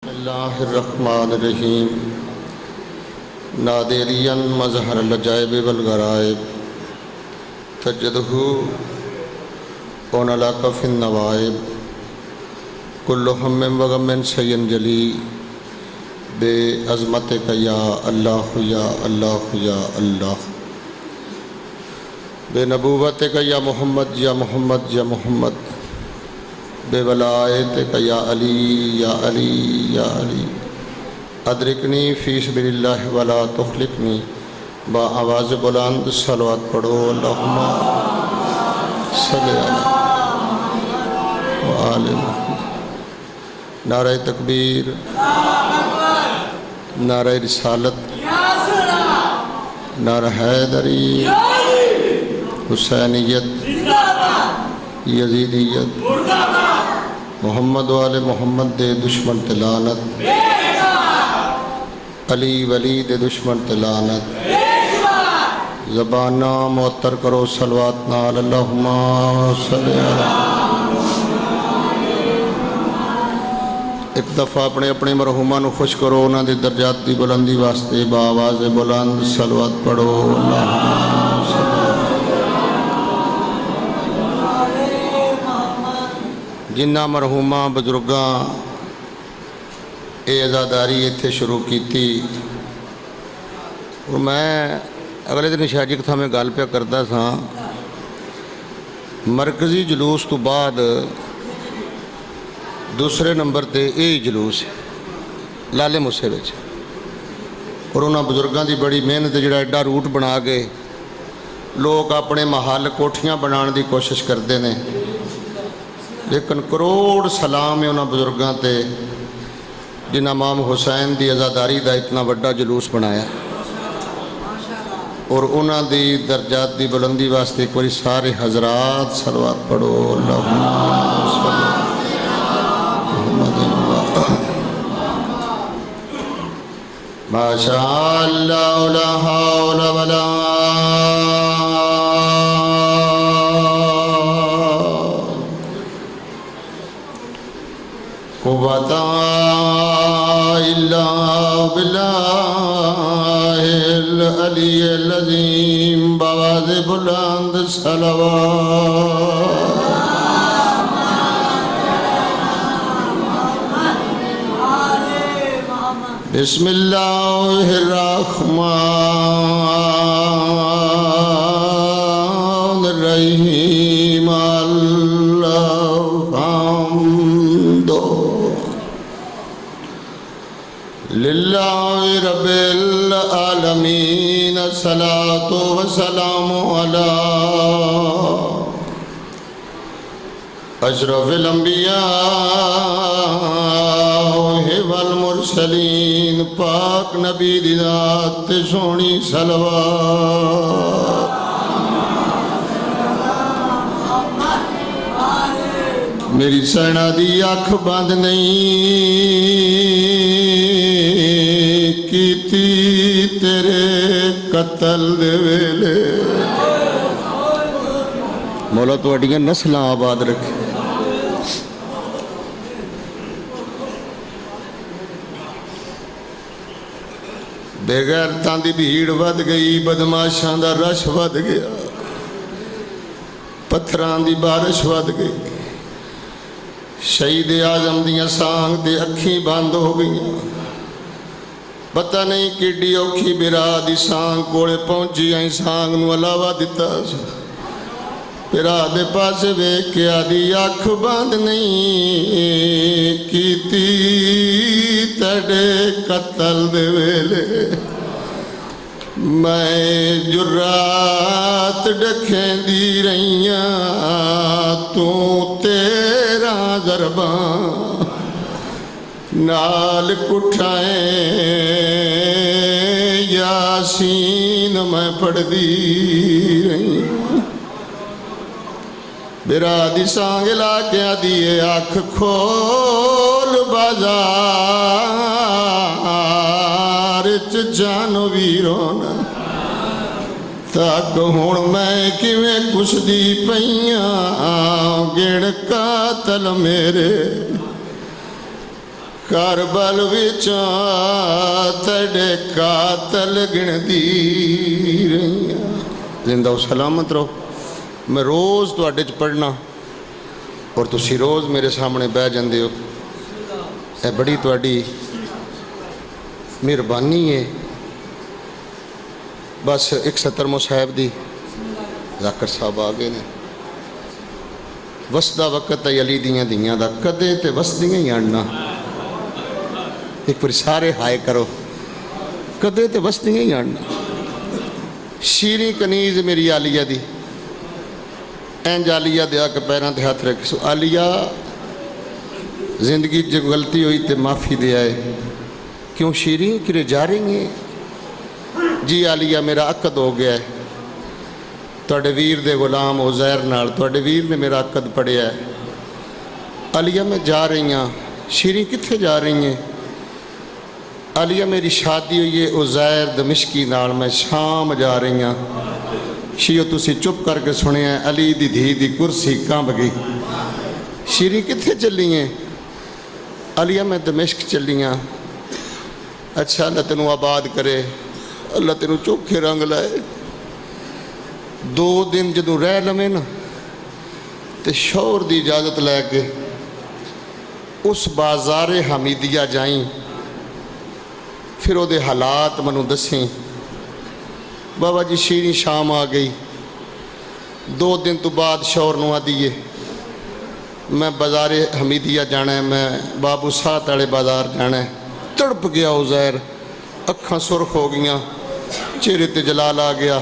बिस्मिल्लाहिर्रहमानिर्रहीम। नादिरियन मज़हर लजाइब वल गराइब तजदहु ओनला कफ़िन नवाइब कुल्लु हम्मिन व गम्मिन सय्यन जली बे अज़मतिक या अल्लाह या अल्लाह या अल्लाह बे नबूवतिक या मोहम्मद या मोहम्मद या मोहम्मद बेवलायतिक या अली या अली या अली अदरिकनी फ़ी सबिलिल्लाह वला तुखलिफनी बा आवाज़ बुलंद सलवात पढ़ो अल्लाहुम्मा सल्लि अला व आलि मुहम्मद। नारे तकबीर, नारे रिसालत, नारा हैदरी, हुसैनियत, यजीदियत, मोहम्मद वाले मोहम्मद दे दुश्मन तिलानत, अली वली दे दुश्मन तिलानत। ज़बाना मुअत्तर करो सलवात नाल अल्लाहुम्मा सल्लि अला। एक दफ़ा अपने अपने मरहूमां नूं खुश करो, उन्हां दे दर्जात दी बुलंदी वास्ते बाआवाज़ बुलंद सलवात पढ़ो अल्लाहुम्मा सल्लि। जिन्ना मरहूमां बजुर्गां ये अज़ादारी इत्थे शुरू की और मैं अगले दिन शायद था मैं गल पे करता था मरकज़ी जलूस तो बाद दूसरे नंबर ते यही जलूस है लाले मूसे विच और उन्होंने बजुर्गों की बड़ी मेहनत जिहड़ा एडा रूट बना के लोग अपने महल कोठियां बनाने की कोशिश करते हैं, लेकिन करोड़ सलाम है उन्होंने बुजुर्गों ते जिन्हें इमाम हुसैन की आज़ादारी का इतना बड़ा जुलूस बनाया और उन्हों की दर्जात की बुलंदी वास्ते एक बार सारे हजरात सलवात पढ़ो माशा अल्लाह ला हौला वला कुव्वता इल्ला बिल्लाहिल अलिय्यिल अज़ीम बावाज़ बुलंद सलवात। बिस्मिल्लाहिर्रहमानिर्रहीम। लिल्लाहि रब्बिल आलमीन सलातो व सलामु अला अशरफिल अंबिया वल मुरसलीन। पाक नबी दी ज़ात ते सोहनी सलवात। मेरी सैना दी अख बंद नहीं कीती तेरे कतल दे वेले। मौला तुहाडियां नस्लां आबाद रखे। बेगैरतां दी भीड़ वध गई, बदमाशां दा रश वध गया, पत्थरां दी बारिश वध गई। शहीद आजम दियां सांग ते अखी बंद हो गई। पता नहीं किड्डी औखी बिरा दी सांग कोले पहुंची। आई सांग नूं अलावा दिता बिरा दे पास वेख के आदी अख बंद नहीं कीती तेरे कतल दे वेले। मैं जुर्रात डखेंदी रहियां तू तेरा ज़रबा नाल कुठाए यासीन मैं पढ़दी रही। बिरा दी सांग ला के आदिए अख खोल बाजार च जानो वीरों तक हुण मैं किवें कुसदी पईयां गिण कातल मेरे करबल विचों तेरे कातल गिनदी रहियां। जिंदा सलामत रहो। मैं रोज़ तुहाडे च पढ़ना और तुसी रोज़ मेरे सामने बह जांदे हो। यह बड़ी तुहाडी मेहरबानी है। बस 71 साहब दी जाकर साहब आ गए ने। वसदा वक्त अली दियां दियां दा कदे ते वसदियां ही आना। एक बार सारे हाय करो, कदे ते वसदियां ही आना। शीरी कनीज मेरी आलिया दी इंज आलिया दे आके पैरों ते हाथ रख। आलिया जिंदगी जो गलती हुई तो माफ़ी दे आए। क्यों शीरी किरे जा रही है? जी आलिया मेरा अकद हो गया है तुहाडे वीर दे गुलाम उज़ैर नाल। तुहाडे वीर ने मेरा अकद पढ़िया है। आलिया मैं जा रही हाँ। शीरी कित्थे जा रही है? आलिया मेरी शादी हुई है उज़ैर दमिश्की नाल, मैं शाम जा रही हाँ। शीयो तुसी चुप करके सुनिया, अली दी धी दी कुर्सी कंब गई। शीरी कित्थे चली है? आलिया मैं दमिश्क चली हाँ। अच्छा अल्लाह तेनू आबाद करे, अल्लाह तेनू चोखे रंग लाए। 2 दिन जदों रह लवें ना तो शौहर की इजाज़त लैके उस बाज़ारे हमीदिया जाई, फिर वो हालात मैनू दसी। बाबा जी शीरी शाम आ गई। 2 दिन तो बाद शौहर नूं आदी है मैं बाज़ारे हमीदिया जाना है, मैं बाबू साहत वाले बाज़ार जाना है। तड़प गया उज़ैर, अखां सुरख हो गई, चेहरे ते जलाल आ गया।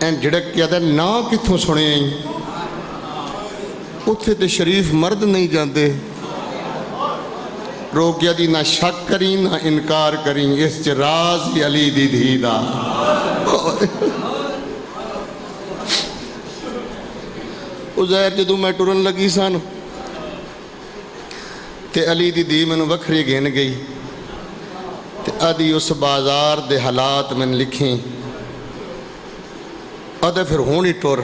एन झिड़क के आता ना कित्थों सुने आई? उत्थे ते शरीफ मर्द नहीं जाते। रोकिया दी ना शक करी ना इनकार करी, इस च राज अली दी धी दा। उज़ैर जदों मैं टुरन लगी सन ते अली दी धी मैनू वखरी गिन गई ते आदि उस बाजार दे हालात मैंने लिखे। आदे फिर हुण ही टुर।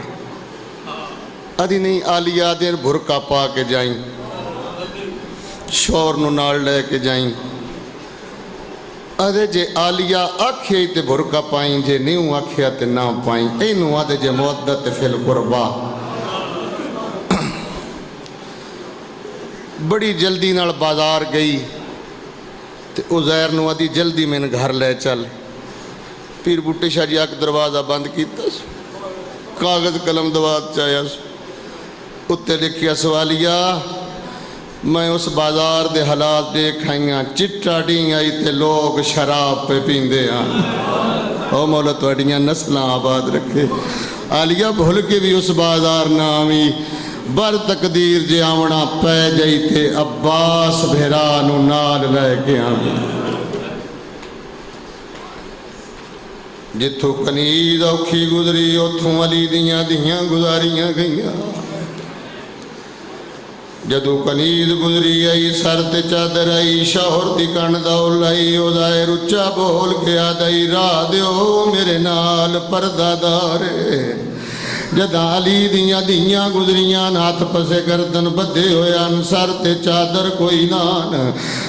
आदि नहीं आलिया दे बुरका पा के जाई, शौहर नूं नाल लैके जाई। आदे जे आलिया आखे तो बुरका पाई, जे नहीं आखिया तो ना पाई। इनू आदे जे मुअद्दत फिल कुरबा। बड़ी जल्दी नाल बाजार गई तो उज़ैर नूं आदी जल्दी मैंने घर ले चल। पीर बूटे शाह जी आके दरवाज़ा बंद किया, कागज़ कलम दवात चाया, उत्ते लिखिया सवालिया मैं उस बाजार दे हालात देख आईया। चिट्टा डी आई ते लोग शराब पे पींदे हैं। ओ मौला तुहाड़ियां नस्लां आबाद रखे। आलिया भुल के भी उस बाजार ना आवी। बर तकदीर जे आवना पै जाई ते अब्बास भेरा नू नाल लैके आवी। जिथों कनीज औखी गुजरी उथों अली दियां दियां गुजारियां गईयां। जदों कनीज गुजरी आई सर ते चादर आई, शौहर दी कण दौड़ लाई। उज़ैर उच्चा बोल के आदई राह दिओ मेरे नाल परदादार। जदा अली दियां दियां गुजरियां हाथ पसे गर्दन बधे होया, सर ते चादर कोई नान।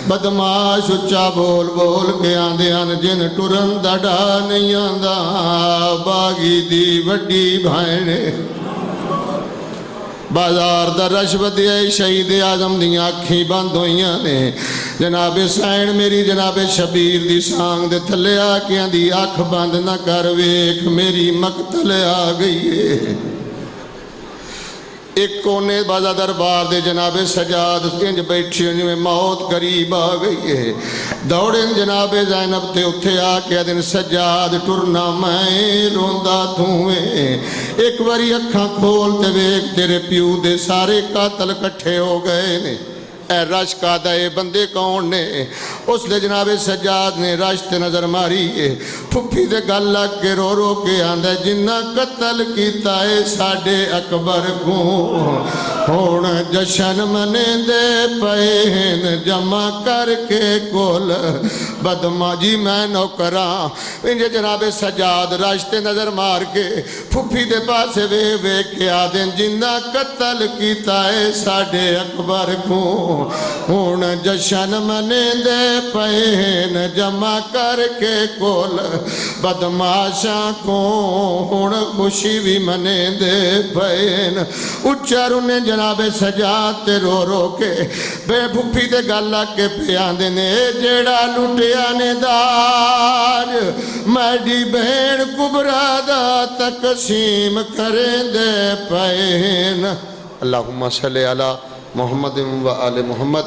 बदमाश उच्चा बोल बोल के आंदे हन जिन टुरन दा डा नहीं आंदा, बागी दी वड्डी भैण। बाजार दा रश वधिया, शहीद आजम दियां अखीं बंद होईयां ने। जनाबे सैन मेरी जनाबे शबीर दी सांग दे थले आके आंदी अख बंद ना कर, वेख मेरी मकतल आ गई है। एक कोने बाजा दरबार दे जनाबे सजाद इंज बैठी जिवें मौत करीब आ गई है। दौड़े जनाबे ज़ैनब ते उत्थे आके दिन सजाद टुरना मैं रोंदा तूं। एक बारी अखां खोल ते वेख तेरे प्यू दे सारे कातल कट्ठे हो गए ने। ए रश कादा ए बंदे कौन ने? उसले जनाबे सज्जाद ने राशते नज़र मारी है फुफी दे गल लग के रो रो के आंदा जिन्ना कत्ल कीता है साडे अकबर को हुण जशन मनेंदे पे हैं जमा करके कोल बदमा जी मैं नौकरा इंजे जनाबे सज्जाद राशते नज़र मार के फुफी दे पासे वे वे के आदे जिन्ना कत्ल कीता है साडे अकबर को हुण जशन मनेंदे पे हैं जमा करके कोल बदमाशा को हुण खुशी भी मनेंदे पे उच्चा रुने जनाबे सजाद ते रो रो के बेफुफी ते गल के पे आंदे ने जेड़ा लुटिया ने दाज मैडी बहन कुबरा दा तकसीम करेंदे पे अल्लाहुम्मा सल्ली अला मुहम्मद व आले मुहम्मद।